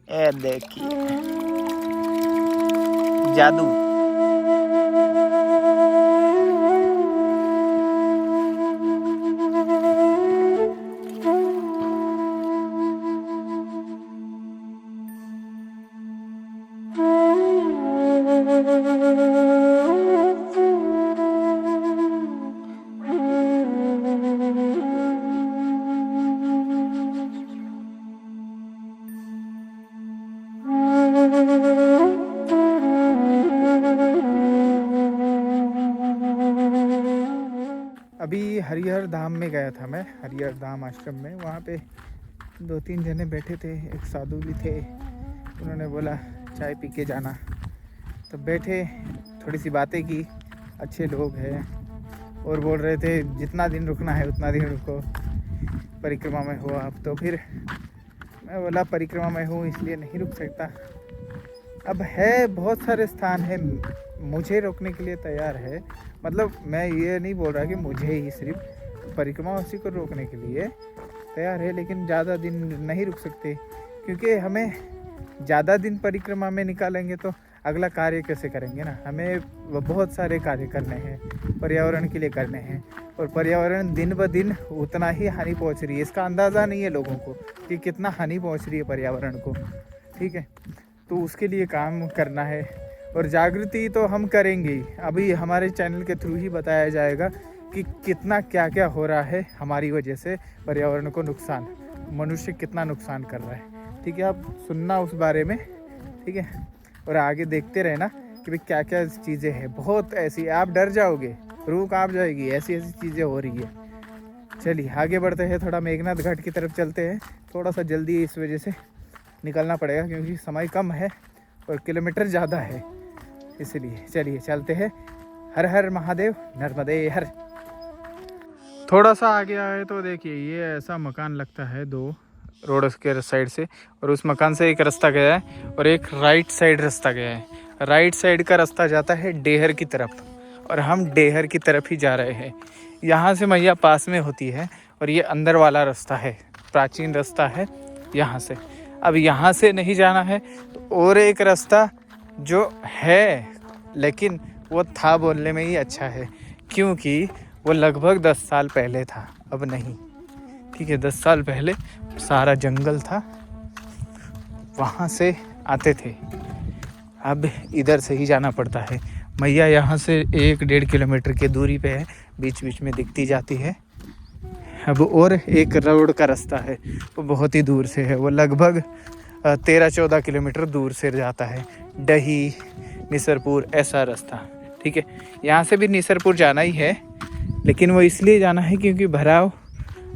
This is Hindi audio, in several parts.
ये देखिए जादू। अभी हरिहर धाम में गया था मैं, हरिहर धाम आश्रम में। वहाँ पे 2-3 जने बैठे थे, एक साधु भी थे। उन्होंने बोला चाय पी के जाना, तो बैठे, थोड़ी सी बातें की। अच्छे लोग हैं और बोल रहे थे जितना दिन रुकना है उतना दिन रुको, परिक्रमा में हो आप। तो फिर मैं बोला परिक्रमा में हूँ इसलिए नहीं रुक सकता। अब है बहुत सारे स्थान है, मुझे रोकने के लिए तैयार है। मतलब मैं ये नहीं बोल रहा कि मुझे ही सिर्फ, परिक्रमा उसी को रोकने के लिए तैयार है, लेकिन ज़्यादा दिन नहीं रुक सकते, क्योंकि हमें ज़्यादा दिन परिक्रमा में निकालेंगे तो अगला कार्य कैसे करेंगे ना। हमें बहुत सारे कार्य करने हैं, पर्यावरण के लिए करने हैं, और पर्यावरण दिन ब दिन उतना ही हानि पहुंच रही है। इसका अंदाज़ा नहीं है लोगों को कि कितना हानि पहुंच रही है पर्यावरण को, ठीक है। तो उसके लिए काम करना है, और जागृति तो हम करेंगे ही। अभी हमारे चैनल के थ्रू ही बताया जाएगा कि कितना क्या क्या हो रहा है हमारी वजह से, पर्यावरण को नुकसान, मनुष्य कितना नुकसान कर रहा है, ठीक है। आप सुनना उस बारे में, ठीक है, और आगे देखते रहना कि भाई क्या क्या चीज़ें हैं। बहुत ऐसी, आप डर जाओगे, रूह कांप जाएगी, ऐसी ऐसी चीज़ें हो रही है। चलिए आगे बढ़ते हैं, थोड़ा मेघनाथ घाट की तरफ चलते हैं। थोड़ा सा जल्दी इस वजह से निकलना पड़ेगा क्योंकि समय कम है और किलोमीटर ज़्यादा है, इसलिए चलिए चलते हैं। हर हर महादेव, नर्मदे हर। थोड़ा सा आगे आए तो देखिए ये ऐसा मकान लगता है, 2 रोड के साइड से, और उस मकान से एक रास्ता गया है और एक राइट साइड रास्ता गया है। राइट साइड का रास्ता जाता है डेहर की तरफ, और हम डेहर की तरफ ही जा रहे हैं। यहाँ से मैया पास में होती है, और ये अंदर वाला रास्ता है, प्राचीन रास्ता है यहाँ से। अब यहाँ से नहीं जाना है तो और एक रास्ता जो है, लेकिन वो था बोलने में ही अच्छा है, क्योंकि वो लगभग 10 साल पहले था, अब नहीं, ठीक है। 10 साल पहले सारा जंगल था, वहाँ से आते थे। अब इधर से ही जाना पड़ता है। मैया यहाँ से 1-1.5 किलोमीटर की दूरी पे है, बीच बीच में दिखती जाती है। अब और एक रोड का रास्ता है, वो बहुत ही दूर से है, वो लगभग 13-14 किलोमीटर दूर से जाता है। डही, निसरपुर, ऐसा रास्ता, ठीक है। यहाँ से भी निसरपुर जाना ही है, लेकिन वो इसलिए जाना है क्योंकि भराव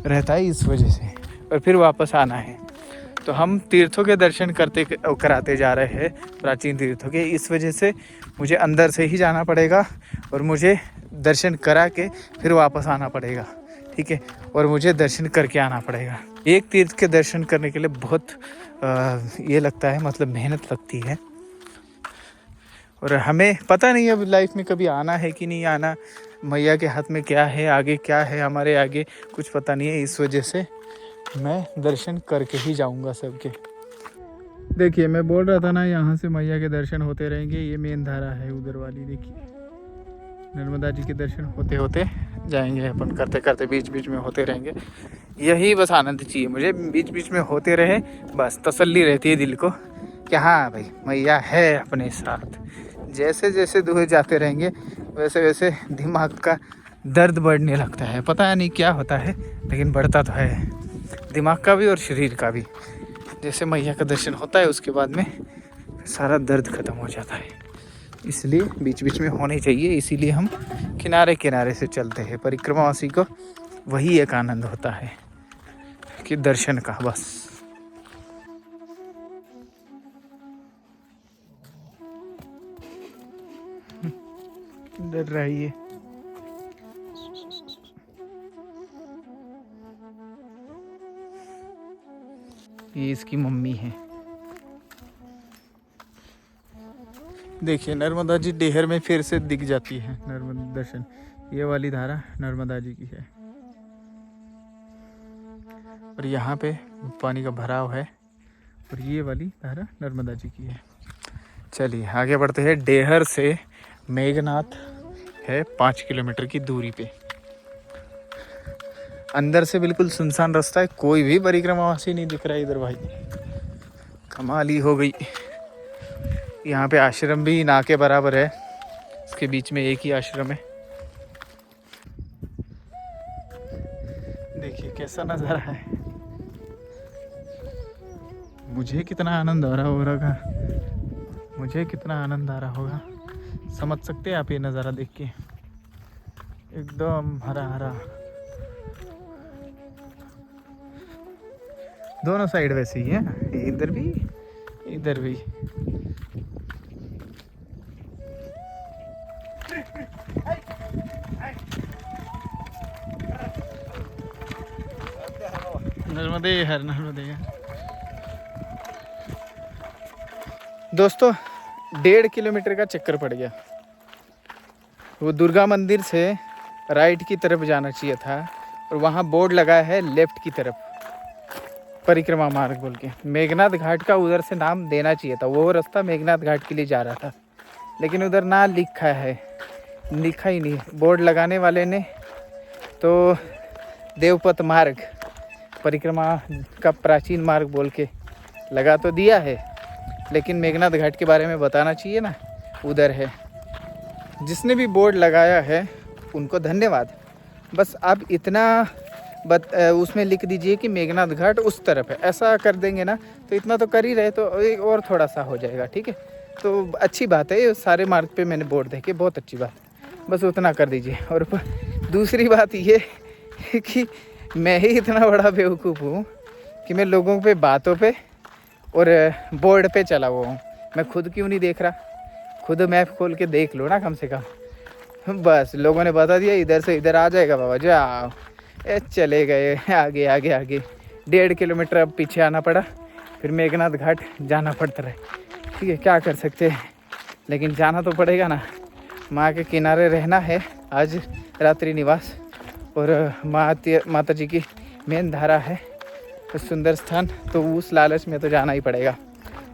रहता है इस वजह से, और फिर वापस आना है। तो हम तीर्थों के दर्शन कराते जा रहे हैं, प्राचीन तीर्थों के। इस वजह से मुझे अंदर से ही जाना पड़ेगा, और मुझे दर्शन करा के फिर वापस आना पड़ेगा, ठीक है। और मुझे दर्शन करके आना पड़ेगा। एक तीर्थ के दर्शन करने के लिए बहुत ये लगता है, मतलब मेहनत लगती है, और हमें पता नहीं अब लाइफ में कभी आना है कि नहीं आना। मैया के हाथ में क्या है, आगे क्या है, हमारे आगे कुछ पता नहीं है। इस वजह से मैं दर्शन करके ही जाऊंगा सबके। देखिए मैं बोल रहा था ना, यहाँ से मैया के दर्शन होते रहेंगे। ये मेन धारा है उधर वाली, देखिए नर्मदा जी के दर्शन होते होते जाएंगे अपन, करते करते बीच बीच में होते रहेंगे। यही बस आनंद चाहिए मुझे, बीच बीच में होते रहे, बस तसल्ली रहती है दिल को कि हाँ भाई मैया है अपने साथ। जैसे जैसे दूर जाते रहेंगे वैसे वैसे दिमाग का दर्द बढ़ने लगता है, पता नहीं क्या होता है, लेकिन बढ़ता तो है, दिमाग का भी और शरीर का भी। जैसे मैया का दर्शन होता है उसके बाद में सारा दर्द खत्म हो जाता है, इसलिए बीच बीच में होने चाहिए। इसीलिए हम किनारे किनारे से चलते हैं। परिक्रमावासी को वही एक आनंद होता है कि दर्शन का, बस। डर रही है। ये इसकी मम्मी है। देखिए नर्मदा जी डेहर में फिर से दिख जाती है, नर्मदा दर्शन। ये वाली धारा नर्मदा जी की है, और यहाँ पे पानी का भराव है, और ये वाली धारा नर्मदा जी की है। चलिए आगे बढ़ते हैं। डेहर से मेघनाथ है 5 किलोमीटर की दूरी पे। अंदर से बिल्कुल सुनसान रास्ता है, कोई भी परिक्रमावासी नहीं दिख रहा है इधर भाई। कमाल ही हो गई। यहाँ पे आश्रम भी ना के बराबर है, इसके बीच में एक ही आश्रम है। देखिए कैसा नज़ारा है। मुझे कितना आनंद आ रहा होगा, मुझे कितना आनंद आ रहा होगा समझ सकते हैं आप ये नज़ारा देख के। एकदम हरा हरा, दोनों साइड वैसे ही है, इधर भी इधर भी। नर्मदे हर नर्मदे हर। दोस्तों 1.5 किलोमीटर का चक्कर पड़ गया। वो दुर्गा मंदिर से राइट की तरफ जाना चाहिए था और वहाँ बोर्ड लगा है लेफ्ट की तरफ, परिक्रमा मार्ग बोल के। मेघनाथ घाट का उधर से नाम देना चाहिए था, वो रास्ता मेघनाथ घाट के लिए जा रहा था, लेकिन उधर ना लिखा है, लिखा ही नहीं। बोर्ड लगाने वाले ने तो देवपथ मार्ग, परिक्रमा का प्राचीन मार्ग बोल के लगा तो दिया है, लेकिन मेघनाथ घाट के बारे में बताना चाहिए ना, उधर है। जिसने भी बोर्ड लगाया है उनको धन्यवाद। बस आप इतना उसमें लिख दीजिए कि मेघनाथ घाट उस तरफ है, ऐसा कर देंगे ना तो इतना तो कर ही रहे, तो और थोड़ा सा हो जाएगा, ठीक है। तो अच्छी बात है, ये सारे मार्ग पे मैंने बोर्ड देखे, बहुत अच्छी बात, बस उतना कर दीजिए। और दूसरी बात ये कि मैं ही इतना बड़ा बेवकूफ़ हूँ कि मैं लोगों पे बातों पे और बोर्ड पे चला हुआ हूँ। मैं खुद क्यों नहीं देख रहा? खुद मैप खोल के देख लो ना कम से कम। बस लोगों ने बता दिया इधर से इधर आ जाएगा बाबा, जाओ। चले गए आगे आगे आगे। 1.5 किलोमीटर अब पीछे आना पड़ा, फिर मेघनाथ घाट जाना पड़ता रहे। ठीक है, क्या कर सकते हैं, लेकिन जाना तो पड़ेगा ना। माँ के किनारे रहना है आज रात्रि निवास, और माता जी की मेन धारा है, तो सुंदर स्थान, तो उस लालच में तो जाना ही पड़ेगा।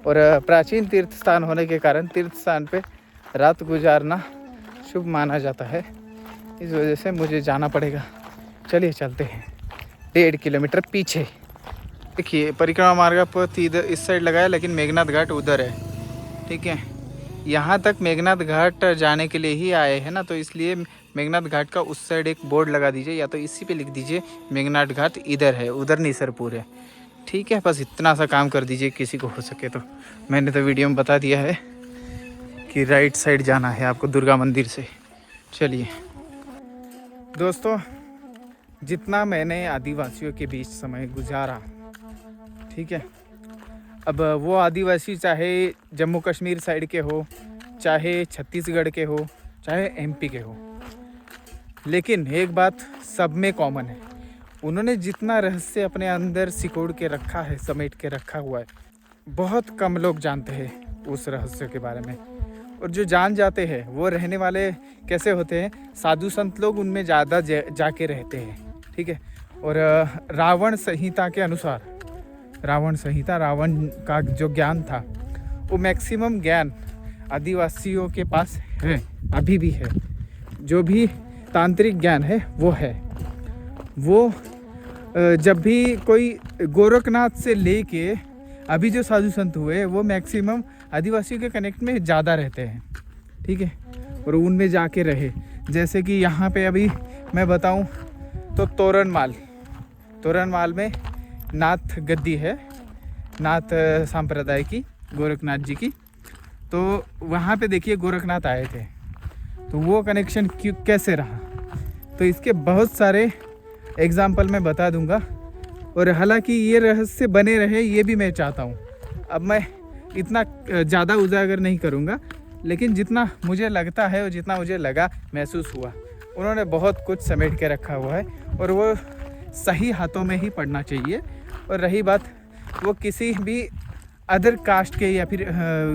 और प्राचीन तीर्थ स्थान होने के कारण तीर्थ स्थान पे रात गुजारना शुभ माना जाता है, इस वजह से मुझे जाना पड़ेगा। चलिए चलते हैं 1.5 किलोमीटर पीछे। देखिए परिक्रमा मार्ग पथ इधर इस साइड लगा है, लेकिन मेघनाथ घाट उधर है, ठीक है। यहाँ तक मेघनाथ घाट जाने के लिए ही आए हैं ना, तो इसलिए मेघनाथ घाट का उस साइड एक बोर्ड लगा दीजिए, या तो इसी पे लिख दीजिए मेघनाथ घाट इधर है, उधर निसरपुर है, ठीक है। बस इतना सा काम कर दीजिए किसी को हो सके तो। मैंने तो वीडियो में बता दिया है कि राइट साइड जाना है आपको दुर्गा मंदिर से। चलिए दोस्तों, जितना मैंने आदिवासियों के बीच समय गुजारा, ठीक है, अब वो आदिवासी चाहे जम्मू कश्मीर साइड के हो, चाहे छत्तीसगढ़ के हो, चाहे एमपी के हो, लेकिन एक बात सब में कॉमन है, उन्होंने जितना रहस्य अपने अंदर सिकोड़ के रखा है, समेट के रखा हुआ है, बहुत कम लोग जानते हैं उस रहस्य के बारे में। और जो जान जाते हैं वो रहने वाले कैसे होते हैं, साधु संत लोग उनमें ज़्यादा जाके रहते हैं, ठीक है। और रावण संहिता के अनुसार, रावण संहिता, रावण का जो ज्ञान था वो मैक्सिमम ज्ञान आदिवासियों के पास है, अभी भी है। जो भी तांत्रिक ज्ञान है वो है। वो जब भी कोई गोरखनाथ से लेके अभी जो साधु संत हुए वो मैक्सिमम आदिवासियों के कनेक्ट में ज़्यादा रहते हैं, ठीक है, और उनमें जाके रहे। जैसे कि यहाँ पे अभी मैं बताऊँ तो तोरणमाल में नाथ गद्दी है, नाथ संप्रदाय की, गोरखनाथ जी की। तो वहाँ पे देखिए गोरखनाथ आए थे, तो वो कनेक्शन कैसे रहा, तो इसके बहुत सारे एग्जाम्पल मैं बता दूंगा। और हालांकि ये रहस्य बने रहे ये भी मैं चाहता हूँ। अब मैं इतना ज़्यादा उजागर नहीं करूँगा, लेकिन जितना मुझे लगता है और जितना मुझे लगा, महसूस हुआ, उन्होंने बहुत कुछ समेट के रखा हुआ है, और वो सही हाथों में ही पड़ना चाहिए। और रही बात, वो किसी भी अदर कास्ट के या फिर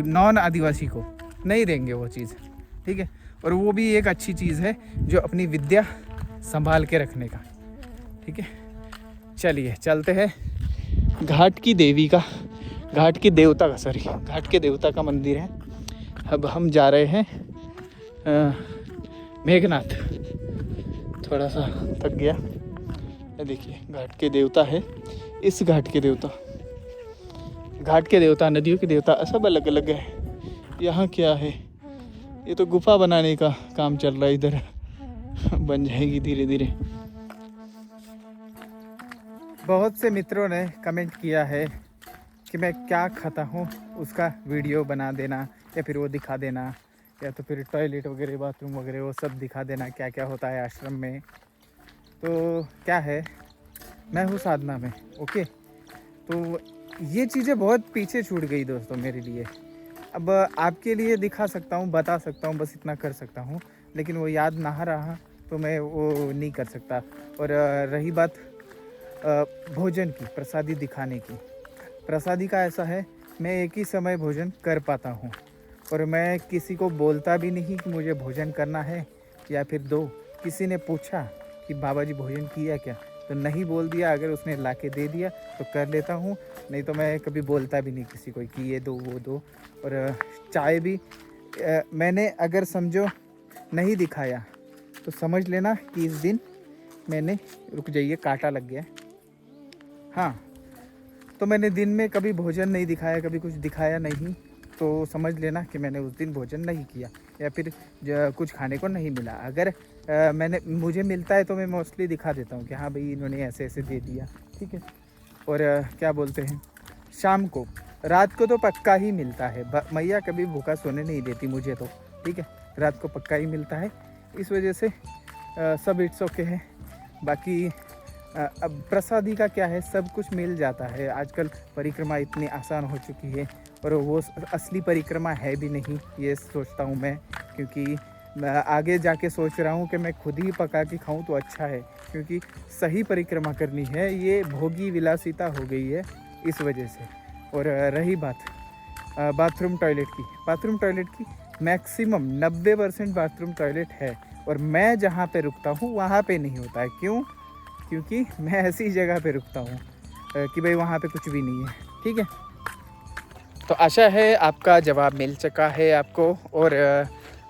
नॉन आदिवासी को नहीं देंगे वो चीज़, ठीक है। और वो भी एक अच्छी चीज़ है जो अपनी विद्या संभाल के रखने का, ठीक है। चलिए चलते हैं घाट की देवी का घाट के देवता का मंदिर है। अब हम जा रहे हैं मेघनाथ। थोड़ा सा थक गया। ये देखिए घाट के देवता है। इस घाट के देवता नदियों के देवता सब अलग अलग है। यहाँ क्या है, ये तो गुफा बनाने का काम चल रहा है इधर। बन जाएगी धीरे धीरे। बहुत से मित्रों ने कमेंट किया है कि मैं क्या खाता हूँ उसका वीडियो बना देना, या फिर वो दिखा देना, या तो फिर टॉयलेट वगैरह बाथरूम वगैरह वो सब दिखा देना, क्या क्या होता है आश्रम में। तो क्या है, मैं हूँ साधना में, ओके। तो ये चीज़ें बहुत पीछे छूट गई दोस्तों मेरे लिए। अब आपके लिए दिखा सकता हूँ, बता सकता हूँ, बस इतना कर सकता हूँ, लेकिन वो याद ना रहा तो मैं वो नहीं कर सकता। और रही बात भोजन की, प्रसादी दिखाने की, प्रसादी का ऐसा है, मैं एक ही समय भोजन कर पाता हूँ और मैं किसी को बोलता भी नहीं कि मुझे भोजन करना है या फिर दो। किसी ने पूछा कि बाबा जी भोजन किया क्या, तो नहीं बोल दिया। अगर उसने ला के दे दिया तो कर लेता हूँ, नहीं तो मैं कभी बोलता भी नहीं किसी को कि ये दो वो दो। और चाय भी मैंने अगर समझो नहीं दिखाया तो समझ लेना कि इस दिन मैंने, रुक जाइए कांटा लग गया, हाँ, तो मैंने दिन में कभी भोजन नहीं दिखाया, कभी कुछ दिखाया नहीं, तो समझ लेना कि मैंने उस दिन भोजन नहीं किया या फिर कुछ खाने को नहीं मिला। अगर मुझे मिलता है तो मैं मोस्टली दिखा देता हूँ कि हाँ भाई इन्होंने ऐसे ऐसे दे दिया, ठीक है। और क्या बोलते हैं, शाम को, रात को तो पक्का ही मिलता है। मैया कभी भूखा सोने नहीं देती मुझे तो, ठीक है। रात को पक्का ही मिलता है, इस वजह से सब इट्स ओके है। बाकी अब प्रसादी का क्या है, सब कुछ मिल जाता है। आजकल परिक्रमा इतनी आसान हो चुकी है और वो असली परिक्रमा है भी नहीं, ये सोचता हूँ मैं। क्योंकि मैं आगे जाके सोच रहा हूँ कि मैं खुद ही पका के खाऊँ तो अच्छा है, क्योंकि सही परिक्रमा करनी है। ये भोगी विलासिता हो गई है इस वजह से। और रही बात बाथरूम टॉयलेट की मैक्सिमम 90% बाथरूम टॉयलेट है, और मैं जहाँ पे रुकता हूँ वहाँ पे नहीं होता है। क्यों? क्योंकि मैं ऐसी जगह पे रुकता हूँ कि भाई वहाँ पे कुछ भी नहीं है, ठीक है। तो आशा है आपका जवाब मिल चुका है आपको। और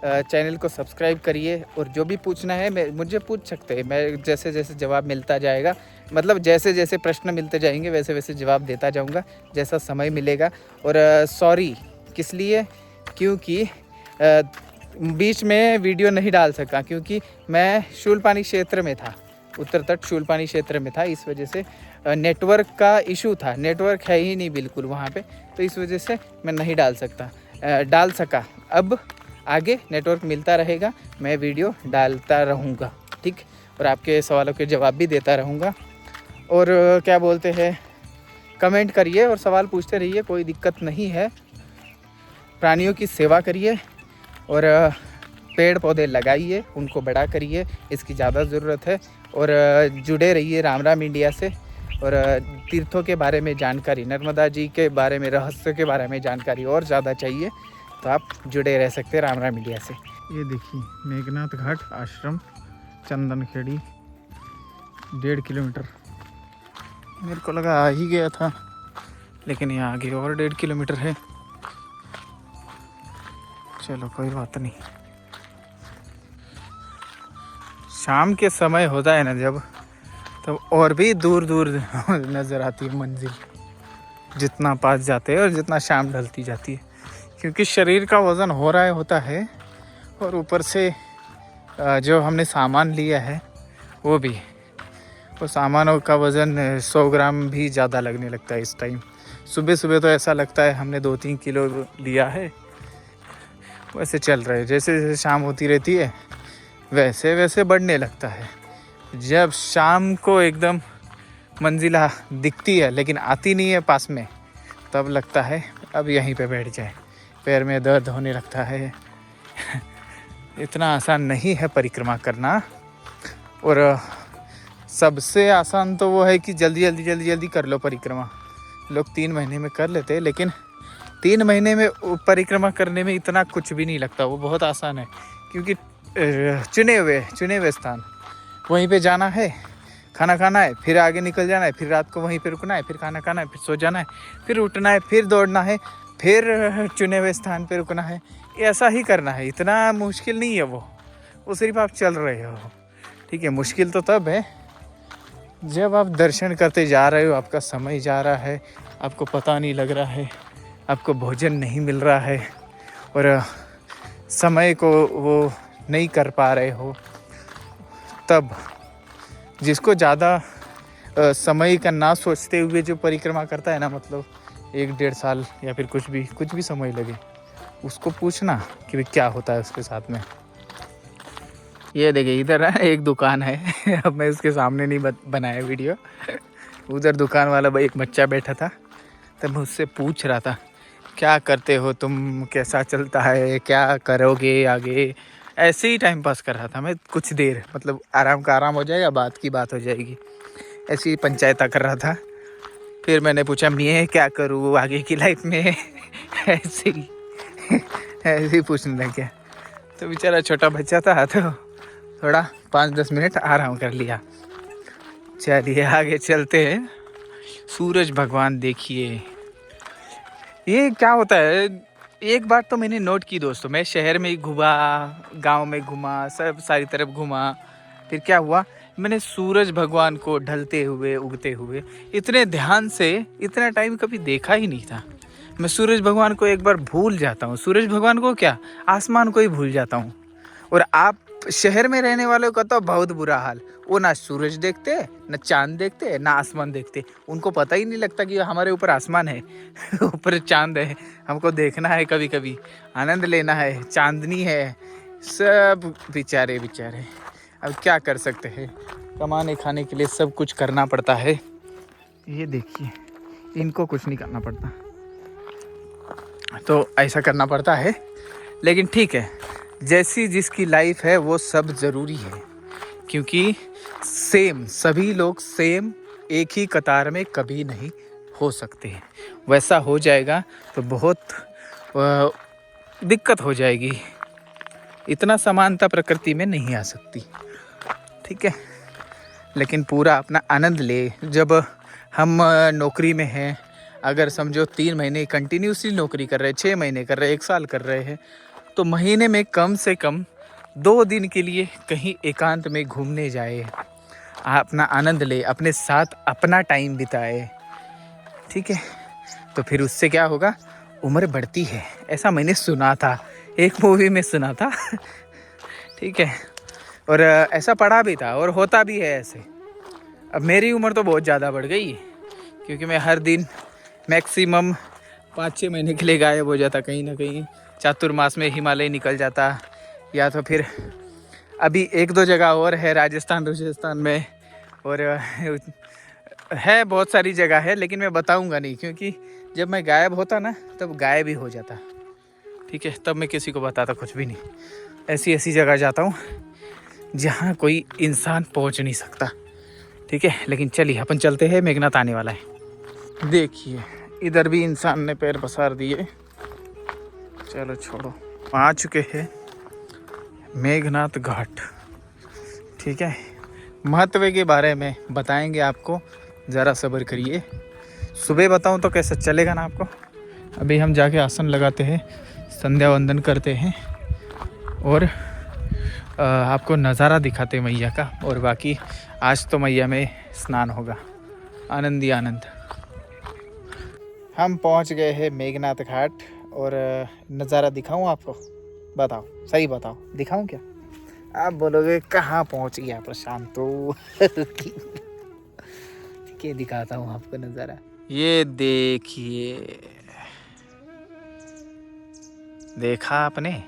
चैनल को सब्सक्राइब करिए, और जो भी पूछना है मुझे पूछ सकते हैं। मैं जैसे जैसे जवाब मिलता जाएगा, मतलब जैसे जैसे प्रश्न मिलते जाएंगे वैसे वैसे जवाब देता जाऊंगा जैसा समय मिलेगा। और सॉरी किस लिए, क्योंकि बीच में वीडियो नहीं डाल सका, क्योंकि मैं शूलपानी क्षेत्र में था, उत्तर तट शूलपानी क्षेत्र में था। इस वजह से नेटवर्क का इशू था, नेटवर्क है ही नहीं बिल्कुल वहाँ पे, तो इस वजह से मैं नहीं डाल सका। अब आगे नेटवर्क मिलता रहेगा, मैं वीडियो डालता रहूँगा, ठीक। और आपके सवालों के जवाब भी देता रहूँगा। और क्या बोलते हैं, कमेंट करिए और सवाल पूछते रहिए, कोई दिक्कत नहीं है। प्राणियों की सेवा करिए और पेड़ पौधे लगाइए, उनको बड़ा करिए, इसकी ज़्यादा ज़रूरत है। और जुड़े रहिए राम इंडिया से। और तीर्थों के बारे में जानकारी, नर्मदा जी के बारे में, रहस्य के बारे में जानकारी और ज़्यादा चाहिए तो आप जुड़े रह सकते हैं राम इंडिया से। ये देखिए मेघनाथ घाट आश्रम, चंदनखेड़ी, 1.5 किलोमीटर। मेरे को लगा आ ही गया था, लेकिन यहाँ आगे और 1.5 किलोमीटर है। चलो कोई बात नहीं। शाम के समय होता है ना जब, तो और भी दूर दूर नज़र आती है मंजिल, जितना पास जाते हैं और जितना शाम ढलती जाती है। क्योंकि शरीर का वज़न हो रहा होता है, और ऊपर से जो हमने सामान लिया है वो सामानों का वज़न 100 ग्राम भी ज़्यादा लगने लगता है इस टाइम। सुबह सुबह तो ऐसा लगता है हमने 2-3 किलो लिया है। वैसे चल रहे, जैसे जैसे शाम होती रहती है वैसे वैसे बढ़ने लगता है। जब शाम को एकदम मंजिला दिखती है लेकिन आती नहीं है पास में, तब लगता है अब यहीं पे बैठ जाए, पैर में दर्द होने लगता है। इतना आसान नहीं है परिक्रमा करना। और सबसे आसान तो वो है कि जल्दी कर लो परिक्रमा। लोग 3 महीने में कर लेते हैं, लेकिन 3 महीने में परिक्रमा करने में इतना कुछ भी नहीं लगता, वो बहुत आसान है। क्योंकि चुने हुए स्थान वहीं पे जाना है, खाना खाना है, फिर आगे निकल जाना है, फिर रात को वहीं पे रुकना है, फिर खाना खाना है, फिर सो जाना है, फिर उठना है, फिर दौड़ना है, फिर चुने हुए स्थान पे रुकना है। ऐसा ही करना है, इतना मुश्किल नहीं है वो सिर्फ आप चल रहे हो। ठीक है, मुश्किल तो तब है जब आप दर्शन करते जा रहे हो, आपका समय जा रहा है, आपको पता नहीं लग रहा है, आपको भोजन नहीं मिल रहा है और समय को वो नहीं कर पा रहे हो। तब जिसको ज़्यादा समय का ना सोचते हुए जो परिक्रमा करता है ना, मतलब 1-1.5 साल या फिर कुछ भी समय लगे, उसको पूछना कि भाई क्या होता है उसके साथ में। ये देखिए इधर है एक दुकान है अब मैं उसके सामने नहीं बनाया वीडियो। उधर दुकान वाला भाई एक बच्चा बैठा था, तब मैं उससे पूछ रहा था क्या करते हो तुम, कैसा चलता है, क्या करोगे आगे। ऐसे ही टाइम पास कर रहा था मैं कुछ देर, मतलब आराम का आराम हो जाएगा, बात की बात हो जाएगी, ऐसी ही पंचायत कर रहा था। फिर मैंने पूछा मैं क्या करूँ आगे की लाइफ में ऐसे ही पूछने लग गया। तो बेचारा छोटा बच्चा था तो थोड़ा 5-10 मिनट आराम कर लिया। चलिए आगे चलते हैं। सूरज भगवान देखिए, ये क्या होता है, एक बात तो मैंने नोट की दोस्तों, मैं शहर में घूमा, गांव में घूमा, सब सारी तरफ घूमा, फिर क्या हुआ, मैंने सूरज भगवान को ढलते हुए उगते हुए इतने ध्यान से इतना टाइम कभी देखा ही नहीं था। मैं सूरज भगवान को एक बार भूल जाता हूँ, सूरज भगवान को क्या, आसमान को ही भूल जाता हूँ। और आप शहर में रहने वालों का तो बहुत बुरा हाल, वो ना सूरज देखते, ना चांद देखते, ना आसमान देखते, उनको पता ही नहीं लगता कि हमारे ऊपर आसमान है ऊपर चांद है, हमको देखना है, कभी कभी आनंद लेना है, चांदनी है। सब बेचारे अब क्या कर सकते हैं, कमाने खाने के लिए सब कुछ करना पड़ता है। ये देखिए इनको कुछ नहीं करना पड़ता, तो ऐसा करना पड़ता है। लेकिन ठीक है, जैसी जिसकी लाइफ है वो सब ज़रूरी है, क्योंकि सेम सभी लोग सेम एक ही कतार में कभी नहीं हो सकते हैं। वैसा हो जाएगा तो बहुत दिक्कत हो जाएगी, इतना समानता प्रकृति में नहीं आ सकती। ठीक है, लेकिन पूरा अपना आनंद ले। जब हम नौकरी में हैं, अगर समझो 3 महीने कंटिन्यूसली नौकरी कर रहे हैं, 6 महीने कर रहे हैं, 1 साल कर रहे हैं, तो महीने में कम से कम 2 दिन के लिए कहीं एकांत में घूमने जाए, अपना आनंद ले, अपने साथ अपना टाइम बिताए। ठीक है, तो फिर उससे क्या होगा, उम्र बढ़ती है, ऐसा मैंने सुना था, एक मूवी में सुना था ठीक है, और ऐसा पढ़ा भी था और होता भी है ऐसे। अब मेरी उम्र तो बहुत ज़्यादा बढ़ गई, क्योंकि मैं हर दिन मैक्सिमम 5-6 महीने के लिए गायब हो जाता कहीं ना कहीं, चातुर्मास में हिमालय निकल जाता, या तो फिर अभी 1-2 जगह और है राजस्थान में, और है बहुत सारी जगह है, लेकिन मैं बताऊंगा नहीं, क्योंकि जब मैं गायब होता ना तब गायब ही हो जाता। ठीक है, तब मैं किसी को बताता कुछ भी नहीं। ऐसी जगह जाता हूँ जहाँ कोई इंसान पहुँच नहीं सकता। ठीक है, लेकिन चलिए अपन चलते हैं, मेघनाथ आने वाला है। देखिए इधर भी इंसान ने पैर पसार दिए, चलो छोड़ो, आ चुके हैं मेघनाथ घाट। ठीक है, महत्व के बारे में बताएंगे आपको, ज़रा सब्र करिए। सुबह बताऊं तो कैसा चलेगा ना आपको। अभी हम जाके आसन लगाते हैं, संध्या वंदन करते हैं और आपको नज़ारा दिखाते हैं मैया का। और बाकी आज तो मैया में स्नान होगा, आनंद ही आनंद। हम पहुंच गए हैं मेघनाथ घाट, और नज़ारा दिखाऊं आपको, बताओ सही बताओ, दिखाऊं क्या? आप बोलोगे कहाँ पहुंच गया प्रशांत तो क्या दिखाता हूँ आपको नज़ारा। ये देखिए, देखा आपने,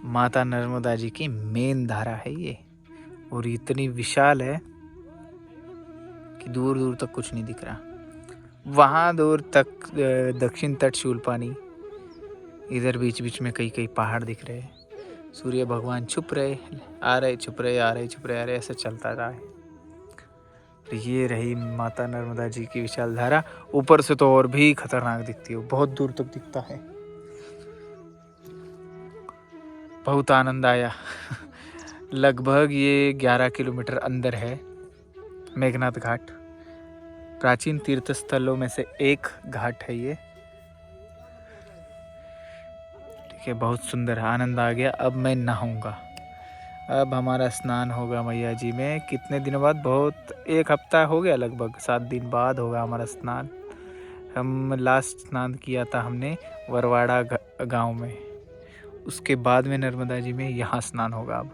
माता नर्मदा जी की मेन धारा है ये, और इतनी विशाल है कि दूर दूर तक कुछ नहीं दिख रहा। वहाँ दूर तक दक्षिण तट शूलपानी, इधर बीच बीच में कई पहाड़ दिख रहे हैं। सूर्य भगवान छुप रहे, आ रहे, छुप रहे, आ रहे, छुप रहे, आ रहे, ऐसा चलता रहा है। तो ये रही माता नर्मदा जी की विशाल धारा। ऊपर से तो और भी खतरनाक दिखती है, बहुत दूर तक दिखता है। बहुत आनंद आया लगभग ये 11 किलोमीटर अंदर है, मेघनाथ घाट प्राचीन तीर्थ स्थलों में से एक घाट है ये। ठीक है, बहुत सुंदर, आनंद आ गया। अब मैं नहाऊंगा। अब हमारा स्नान होगा मैया जी में कितने दिनों बाद, बहुत 1 हफ्ता हो गया, लगभग 7 दिन बाद होगा हमारा स्नान। हम लास्ट स्नान किया था हमने वरवाड़ा गांव में, उसके बाद में नर्मदा जी में यहाँ स्नान होगा अब।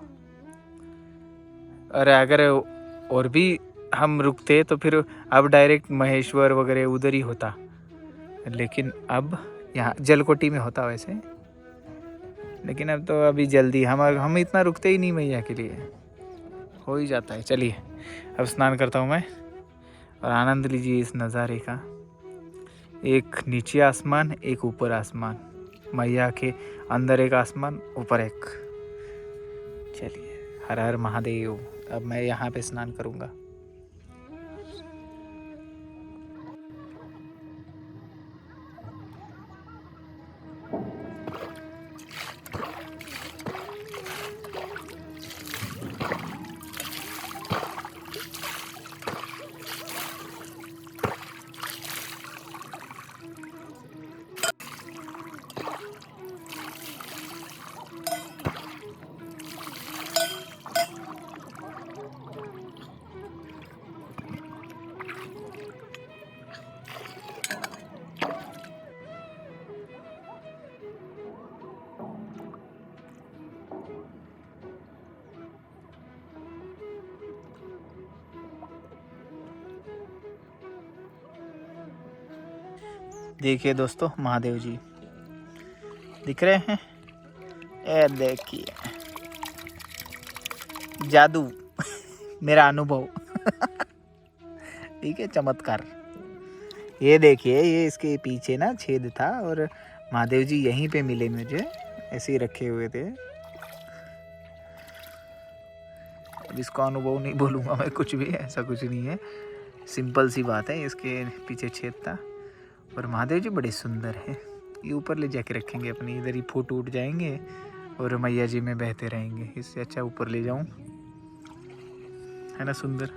और अगर और भी हम रुकते तो फिर अब डायरेक्ट महेश्वर वगैरह उधर ही होता, लेकिन अब यहाँ जलकोटी में होता वैसे, लेकिन अब तो अभी जल्दी हम इतना रुकते ही नहीं मैया के लिए, हो ही जाता है। चलिए अब स्नान करता हूँ मैं, और आनंद लीजिए इस नज़ारे का। एक नीचे आसमान, एक ऊपर आसमान, मैया के अंदर एक आसमान, ऊपर एक। चलिए, हर हर महादेव। अब मैं यहाँ पे स्नान करूँगा। देखिए दोस्तों, महादेव जी दिख रहे हैं। ए देखिए, जादू मेरा अनुभव ठीक है, चमत्कार। ये देखिए, ये इसके पीछे ना छेद था और महादेव जी यहीं पे मिले मुझे, ऐसे ही रखे हुए थे। अब इसको अनुभव नहीं बोलूँगा मैं, कुछ भी ऐसा कुछ नहीं है, सिंपल सी बात है। इसके पीछे छेद था। और महादेव जी बड़े सुंदर हैं। ये ऊपर ले जाके रखेंगे अपनी, इधर ही फूट उठ जाएंगे और मैया जी में बहते रहेंगे। इससे अच्छा ऊपर ले जाऊं, है ना सुंदर।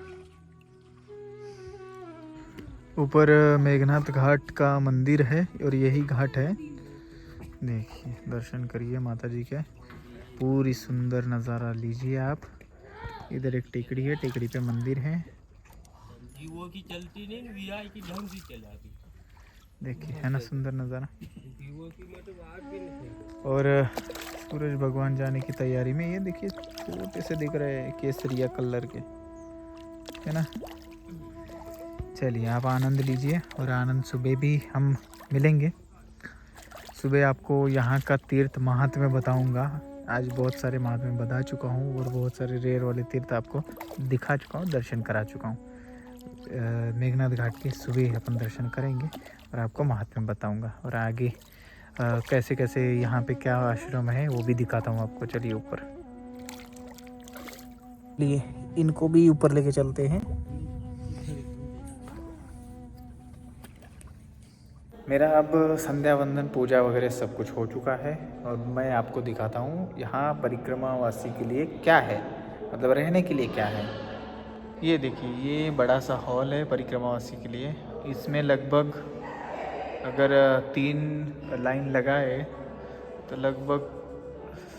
ऊपर मेघनाथ घाट का मंदिर है और यही घाट है। देखिए, दर्शन करिए माता जी के, पूरी सुंदर नज़ारा लीजिए आप। इधर एक टेकड़ी है, टेकड़ी पे मंदिर है। जीवो की चलती नहीं, वीआई की ढंग से चलाती। देखिए, है ना सुंदर नज़ारा। और सूरज भगवान जाने की तैयारी में, ये देखिए छोटे से दिख रहे हैं केसरिया कलर के, है ना। चलिए आप आनंद लीजिए, और आनंद सुबह भी हम मिलेंगे। सुबह आपको यहाँ का तीर्थ महात्म्य बताऊँगा। आज बहुत सारे महात्म्य बता चुका हूँ और बहुत सारे रेयर वाले तीर्थ आपको दिखा चुका हूँ, दर्शन करा चुका हूँ। मेघनाथ घाट के सुबह अपन दर्शन करेंगे और आपको महात्म्य बताऊंगा, और आगे कैसे कैसे यहाँ पे क्या आश्रम है वो भी दिखाता हूँ आपको। चलिए ऊपर, लिए इनको भी ऊपर लेके चलते हैं। मेरा अब संध्या वंदन पूजा वगैरह सब कुछ हो चुका है, और मैं आपको दिखाता हूँ यहाँ परिक्रमावासी के लिए क्या है, मतलब रहने के लिए क्या है। ये देखिए, ये बड़ा सा हॉल है परिक्रमावासी के लिए। इसमें लगभग अगर 3 लाइन लगाए तो लगभग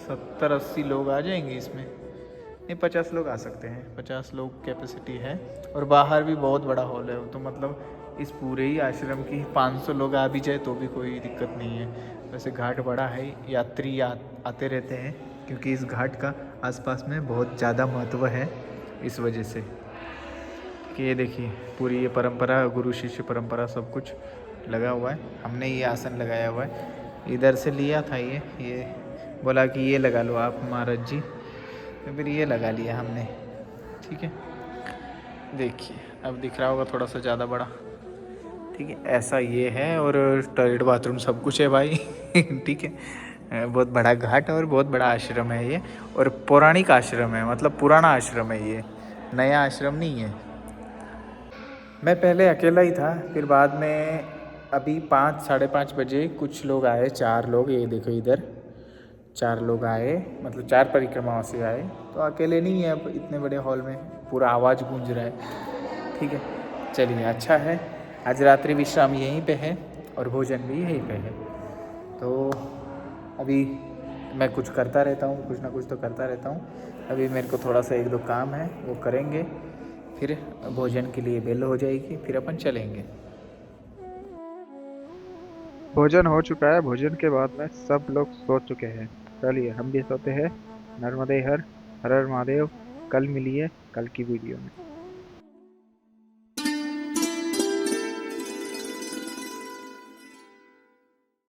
70-80 लोग आ जाएंगे इसमें। नहीं, 50 लोग आ सकते हैं, 50 लोग कैपेसिटी है। और बाहर भी बहुत बड़ा हॉल है, तो मतलब इस पूरे ही आश्रम की 500 लोग आ भी जाए तो भी कोई दिक्कत नहीं है। वैसे घाट बड़ा है, यात्री आते रहते हैं, क्योंकि इस घाट का आसपास में बहुत ज़्यादा महत्व है इस वजह से। कि ये देखिए, पूरी ये परंपरा, गुरु शिष्य परंपरा सब कुछ लगा हुआ है। हमने ये आसन लगाया हुआ है, इधर से लिया था। ये बोला कि ये लगा लो आप महाराज जी, तो फिर ये लगा लिया हमने। ठीक है, देखिए अब दिख रहा होगा थोड़ा सा ज़्यादा बड़ा। ठीक है, ऐसा ये है, और टॉयलेट बाथरूम सब कुछ है भाई ठीक है, बहुत बड़ा घाट और बहुत बड़ा आश्रम है ये, और पौराणिक आश्रम है, मतलब पुराना आश्रम है ये, नया आश्रम नहीं है। मैं पहले अकेला ही था, फिर बाद में अभी 5-5:30 बजे कुछ लोग आए, 4 लोग, ये देखो इधर 4 लोग आए, मतलब 4 परिक्रमा से आए। तो अकेले नहीं है अब इतने बड़े हॉल में, पूरा आवाज़ गूंज रहा है। ठीक है, चलिए अच्छा है। आज रात्रि विश्राम यहीं पे है और भोजन भी यहीं पे है। तो अभी मैं कुछ करता रहता हूँ, कुछ ना कुछ तो करता रहता हूँ। अभी मेरे को थोड़ा सा 1-2 काम है, वो करेंगे, फिर भोजन के लिए बेल हो जाएगी, फिर अपन चलेंगे। भोजन हो चुका है। भोजन के बाद में सब लोग सो चुके हैं। चलिए हम भी सोते हैं। नर्मदे हर हर हर महादेव। कल मिलिए कल की वीडियो में।